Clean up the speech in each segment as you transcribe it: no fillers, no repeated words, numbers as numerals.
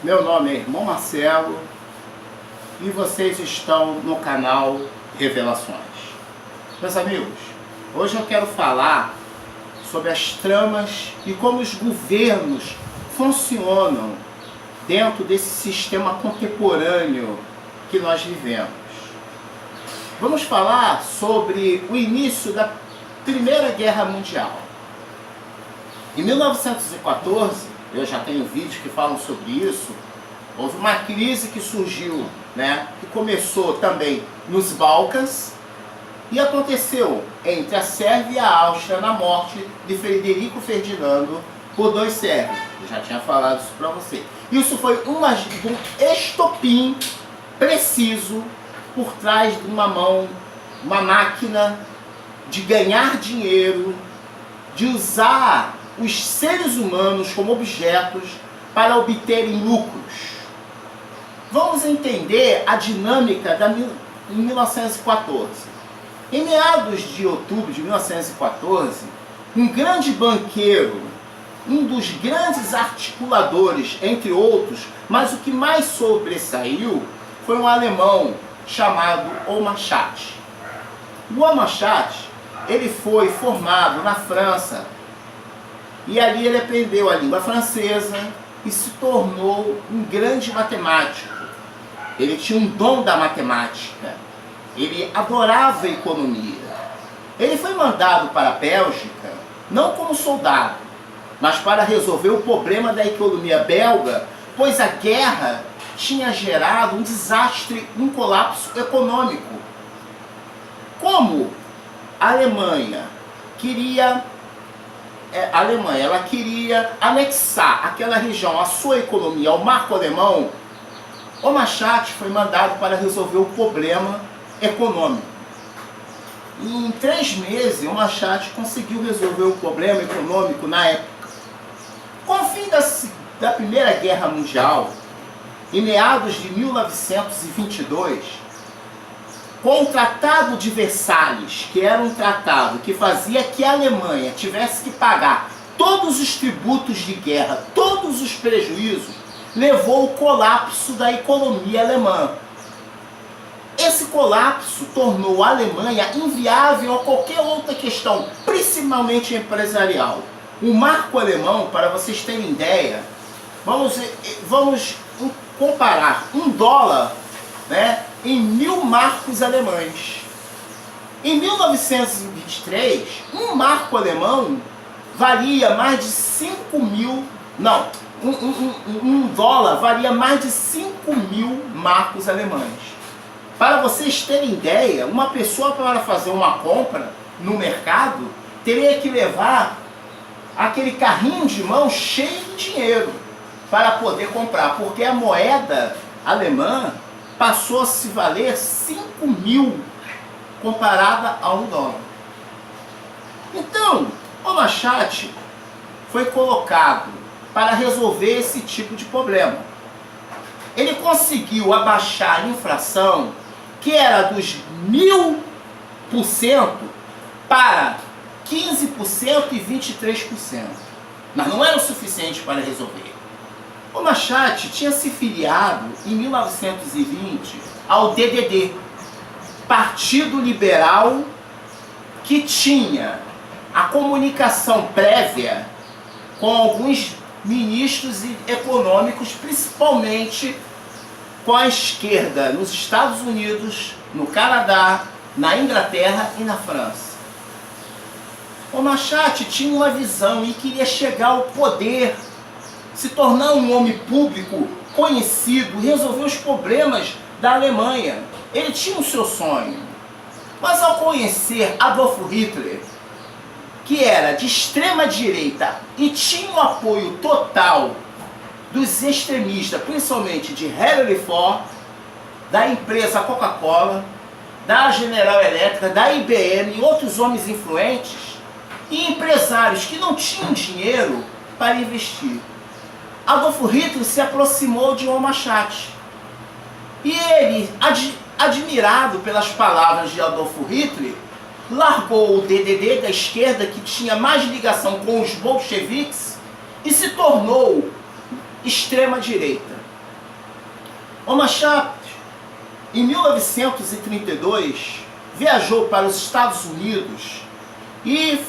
Meu nome é Irmão Marcelo e vocês estão no canal Revelações. Meus amigos, hoje eu quero falar sobre as tramas e como os governos funcionam dentro desse sistema contemporâneo que nós vivemos. Vamos falar sobre o início da Primeira Guerra Mundial. Em 1914, eu já tenho vídeos que falam sobre isso, houve uma crise que surgiu, que começou também nos Balcãs e aconteceu entre a Sérvia e a Áustria na morte de Frederico Ferdinando por dois sérvios. Eu já tinha falado isso para você. Isso foi um estopim preciso por trás de uma máquina de ganhar dinheiro, de usar os seres humanos como objetos para obterem lucros. Vamos entender a dinâmica em 1914. Em meados de outubro de 1914, um grande banqueiro, um dos grandes articuladores, entre outros, mas o que mais sobressaiu foi um alemão chamado Oermarschat. O Oermarschat, ele foi formado na França e ali ele aprendeu a língua francesa e se tornou um grande matemático. Ele tinha um dom da matemática, ele adorava a economia. Ele foi mandado para a Bélgica, não como soldado, mas para resolver o problema da economia belga, pois a guerra tinha gerado um desastre, um colapso econômico. Como a Alemanha queria anexar aquela região à sua economia, ao marco alemão, Oermarschat foi mandado para resolver o problema econômico. E em 3 meses, Oermarschat conseguiu resolver o problema econômico na época. Com o fim da Primeira Guerra Mundial, em meados de 1922, com o Tratado de Versalhes, que era um tratado que fazia que a Alemanha tivesse que pagar todos os tributos de guerra, todos os prejuízos, levou ao colapso da economia alemã. Esse colapso tornou a Alemanha inviável a qualquer outra questão, principalmente empresarial. O marco alemão, para vocês terem ideia, vamos comparar $1, em 1000 marcos alemães. Em 1923, um marco alemão valia mais de 5.000, um dólar valia mais de 5.000 marcos alemães. Para vocês terem ideia, uma pessoa para fazer uma compra no mercado teria que levar aquele carrinho de mão cheio de dinheiro para poder comprar, porque a moeda alemã passou a se valer 5.000 comparada a $1. Então, Oermarschat foi colocado para resolver esse tipo de problema. Ele conseguiu abaixar a inflação, que era dos 1000% para 15% e 23%. Mas não era o suficiente para resolver. Oermarschat tinha se filiado em 1920 ao DDD, Partido Liberal, que tinha a comunicação prévia com alguns ministros econômicos, principalmente com a esquerda nos Estados Unidos, no Canadá, na Inglaterra e na França. Oermarschat tinha uma visão e queria chegar ao poder, se tornar um homem público conhecido, resolver os problemas da Alemanha. Ele tinha o seu sonho. Mas ao conhecer Adolf Hitler, que era de extrema direita e tinha o apoio total dos extremistas, principalmente de Henry Ford, da empresa Coca-Cola, da General Electric, da IBM e outros homens influentes, e empresários que não tinham dinheiro para investir, Adolf Hitler se aproximou de Oermarschat. E ele, admirado pelas palavras de Adolf Hitler, largou o DDD da esquerda, que tinha mais ligação com os bolcheviques, e se tornou extrema-direita. Wehrmacht, em 1932, viajou para os Estados Unidos e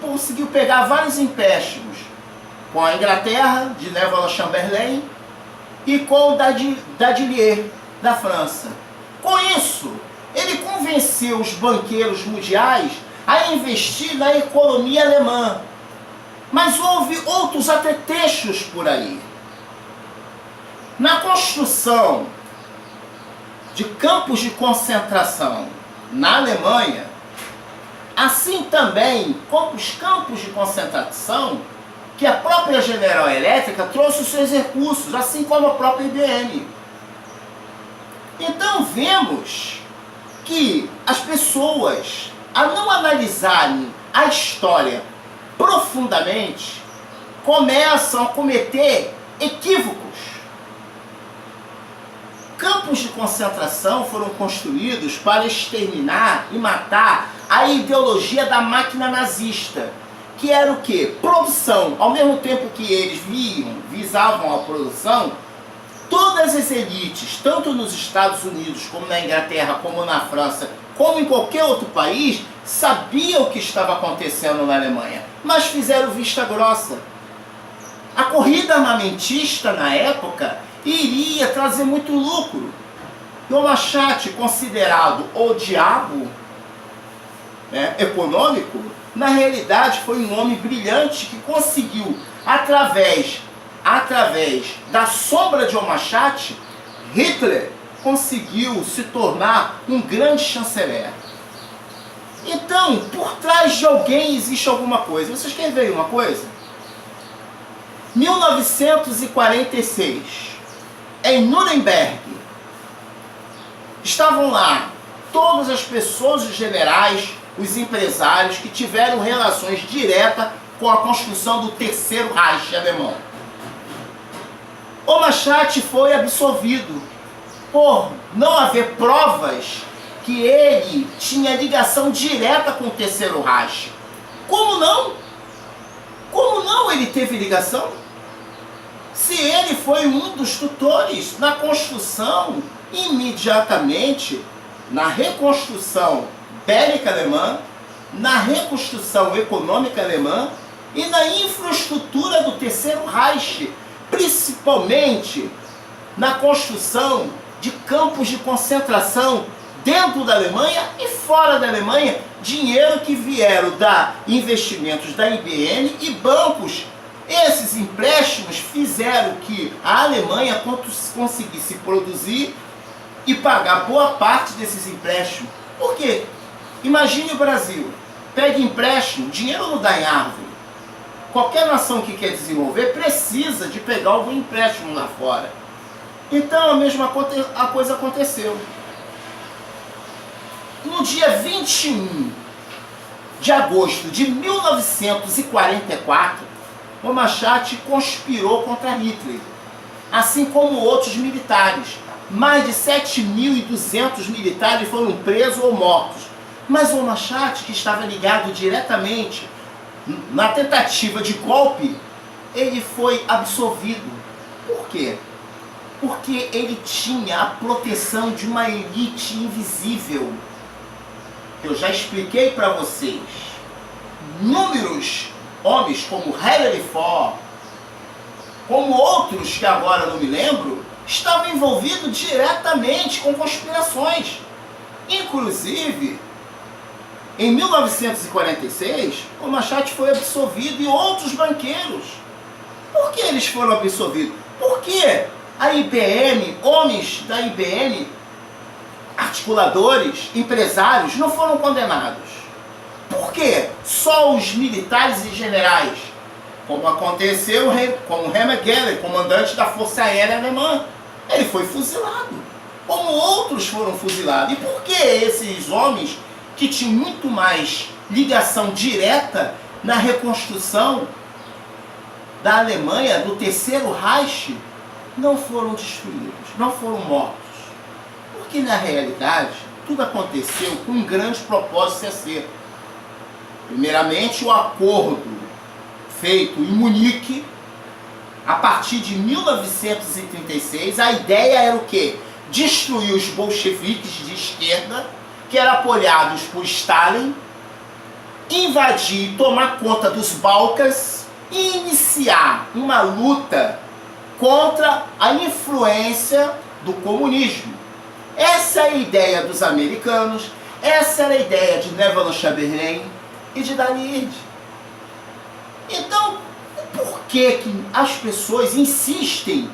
conseguiu pegar vários empréstimos com a Inglaterra, de Neville Chamberlain, e com o Dadillier, da França. Com isso, ele convenceu os banqueiros mundiais a investir na economia alemã. Mas houve outros apetrechos por aí. Na construção de campos de concentração na Alemanha, assim também como os campos de concentração que a própria General Electric trouxe os seus recursos, assim como a própria IBM. Então vemos que as pessoas, a não analisarem a história profundamente, começam a cometer equívocos. Campos de concentração foram construídos para exterminar e matar a ideologia da máquina nazista, que era o quê? Produção. Ao mesmo tempo que eles visavam a produção, todas as elites, tanto nos Estados Unidos, como na Inglaterra, como na França, como em qualquer outro país, sabiam o que estava acontecendo na Alemanha, mas fizeram vista grossa. A corrida armamentista, na época, iria trazer muito lucro. E o Wehrmacht, considerado o diabo econômico, na realidade foi um homem brilhante que conseguiu, através da sombra de Wehrmacht, Hitler conseguiu se tornar um grande chanceler. Então, por trás de alguém existe alguma coisa. Vocês querem ver uma coisa? 1946, em Nuremberg, estavam lá todas as pessoas, os generais, os empresários que tiveram relações diretas com a construção do Terceiro Reich alemão. Wehrmacht foi absolvido por não haver provas que ele tinha ligação direta com o Terceiro Reich. Como não? Como não ele teve ligação? Se ele foi um dos tutores na construção, imediatamente, na reconstrução bélica alemã, na reconstrução econômica alemã e na infraestrutura do Terceiro Reich, principalmente na construção de campos de concentração dentro da Alemanha e fora da Alemanha, dinheiro que vieram da investimentos da IBM e bancos. Esses empréstimos fizeram que a Alemanha conseguisse produzir e pagar boa parte desses empréstimos. Por quê? Imagine o Brasil, pega empréstimo, dinheiro não dá em árvore. Qualquer nação que quer desenvolver precisa de pegar algum empréstimo lá fora. Então a mesma coisa aconteceu. No dia 21 de agosto de 1944, Wehrmacht conspirou contra Hitler, assim como outros militares. Mais de 7.200 militares foram presos ou mortos. Mas o Wehrmacht, que estava ligado diretamente na tentativa de golpe, ele foi absolvido. Por quê? Porque ele tinha a proteção de uma elite invisível. Eu já expliquei para vocês. Inúmeros homens como Henry Ford, como outros que agora não me lembro, estavam envolvidos diretamente com conspirações. Inclusive, em 1946, o Wehrmacht foi absolvido e outros banqueiros. Por que eles foram absolvidos? Porque a IBM, homens da IBM, articuladores, empresários, não foram condenados. Por quê? Só os militares e generais, como aconteceu com Hermann Göring, comandante da Força Aérea Alemã. Ele foi fuzilado, como outros foram fuzilados. E por que esses homens, que tinham muito mais ligação direta na reconstrução da Alemanha, do Terceiro Reich, não foram destruídos, não foram mortos? Porque na realidade tudo aconteceu com um grande propósito a ser. Primeiramente, o acordo feito em Munique, a partir de 1936, a ideia era o quê? Destruir os bolcheviques de esquerda, que eram apoiados por Stalin, invadir e tomar conta dos Balcãs e iniciar uma luta contra a influência do comunismo. Essa é a ideia dos americanos, essa era a ideia de Neville Chamberlain e de Dali Ird. Então, por que as pessoas insistem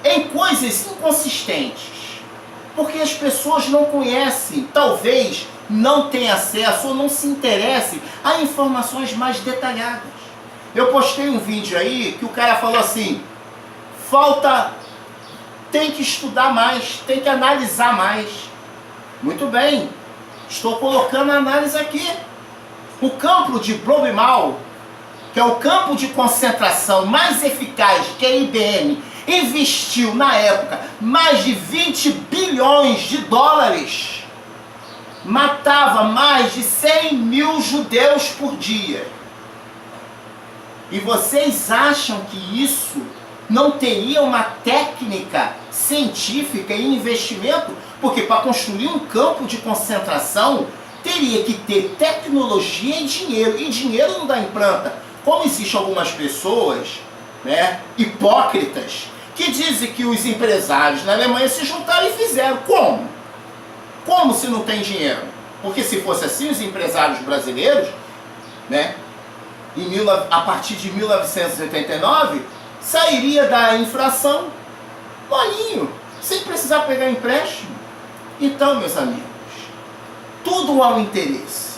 em coisas inconsistentes? Porque as pessoas não conhecem, talvez não tenham acesso ou não se interessem a informações mais detalhadas. Eu postei um vídeo aí que o cara falou assim, tem que estudar mais, tem que analisar mais. Muito bem, estou colocando a análise aqui. O campo de Blumenau, que é o campo de concentração mais eficaz que a IBM investiu na época mais de 20 bilhões de dólares, matava mais de 100 mil judeus por dia. E vocês acham que isso não teria uma técnica científica e investimento? Porque para construir um campo de concentração teria que ter tecnologia e dinheiro não dá em planta. Como existem algumas pessoas, né, hipócritas, que dizem que os empresários na Alemanha se juntaram e fizeram. Como? Como se não tem dinheiro? Porque se fosse assim, os empresários brasileiros, né, a partir de 1989, sairia da inflação molinho, sem precisar pegar empréstimo. Então, meus amigos, tudo há um interesse.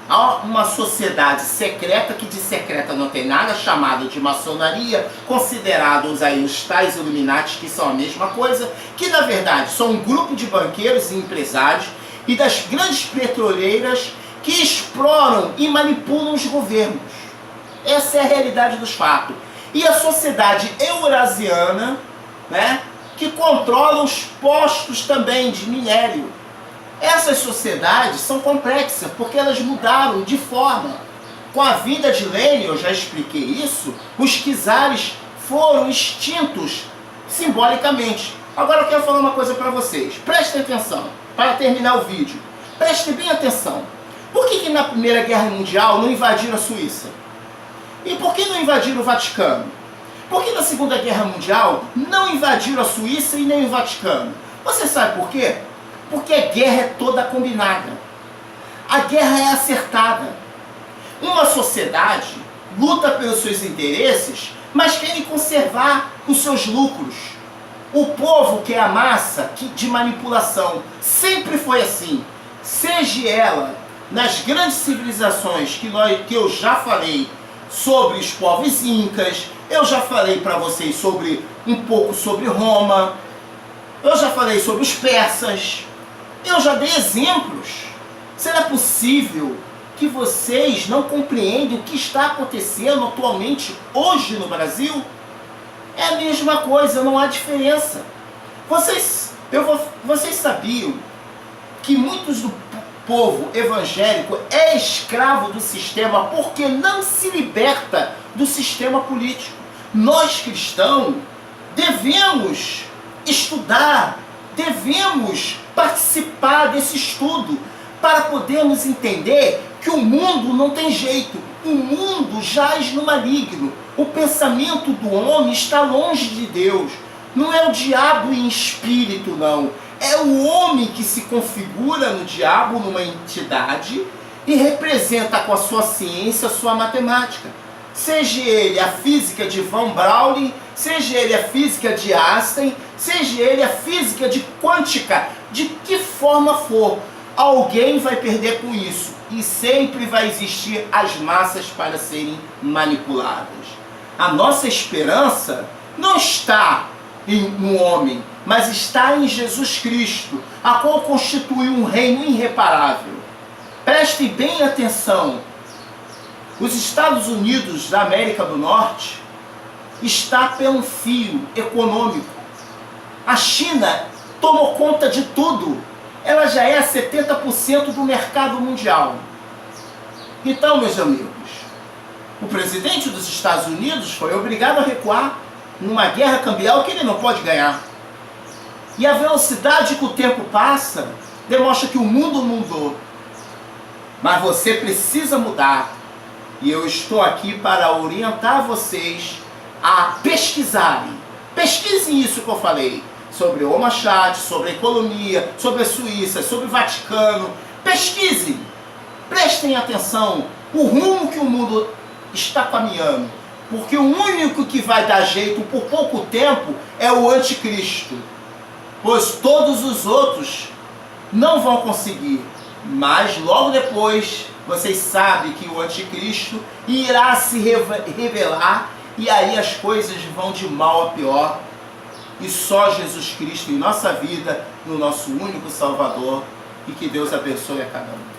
Há uma sociedade secreta, que de secreta não tem nada, chamada de maçonaria, considerados aí os tais Illuminati, que são a mesma coisa, que na verdade são um grupo de banqueiros e empresários e das grandes petroleiras que exploram e manipulam os governos. Essa é a realidade dos fatos. E a sociedade eurasiana, né, que controla os postos também de minério. Essas sociedades são complexas, porque elas mudaram de forma. Com a vinda de Lenin, eu já expliquei isso, os czares foram extintos simbolicamente. Agora eu quero falar uma coisa para vocês. Prestem atenção, para terminar o vídeo. Prestem bem atenção. Por que na Primeira Guerra Mundial não invadiram a Suíça? E por que não invadiram o Vaticano? Por que na Segunda Guerra Mundial não invadiram a Suíça e nem o Vaticano? Você sabe por quê? Porque a guerra é toda combinada. A guerra é acertada. Uma sociedade luta pelos seus interesses, mas quer conservar os seus lucros. O povo quer a massa de manipulação. Sempre foi assim. Seja ela nas grandes civilizações que eu já falei sobre os povos incas, eu já falei para vocês um pouco sobre Roma, eu já falei sobre os persas, eu já dei exemplos. Será possível que vocês não compreendem o que está acontecendo atualmente hoje no Brasil? É a mesma coisa, não há diferença. Vocês sabiam que muitos do povo evangélico é escravo do sistema porque não se liberta do sistema político? Nós cristãos devemos estudar, devemos participar desse estudo para podermos entender que o mundo não tem jeito, o mundo jaz no maligno, o pensamento do homem está longe de Deus. Não é o diabo em espírito, não. É o homem que se configura no diabo, numa entidade, e representa com a sua ciência, a sua matemática. Seja ele a física de Von Braun, seja ele a física de Einstein, seja ele a física de quântica, de que forma for, alguém vai perder com isso. E sempre vai existir as massas para serem manipuladas. A nossa esperança não está no homem, mas está em Jesus Cristo, a qual constitui um reino irreparável. Prestem bem atenção. Os Estados Unidos da América do Norte está pelo fio econômico. A China tomou conta de tudo. Ela já é 70% do mercado mundial. Então, meus amigos, o presidente dos Estados Unidos foi obrigado a recuar. numa guerra cambial que ele não pode ganhar. E a velocidade que o tempo passa demonstra que o mundo mudou. Mas você precisa mudar. E eu estou aqui para orientar vocês a pesquisarem. Pesquisem isso que eu falei. Sobre o Omachat, sobre a economia, sobre a Suíça, sobre o Vaticano. Pesquisem. Prestem atenção. O rumo que o mundo está caminhando. Porque o único que vai dar jeito por pouco tempo é o anticristo. Pois todos os outros não vão conseguir. Mas logo depois, vocês sabem que o anticristo irá se revelar e aí as coisas vão de mal a pior. E só Jesus Cristo em nossa vida, no nosso único Salvador. E que Deus abençoe a cada um.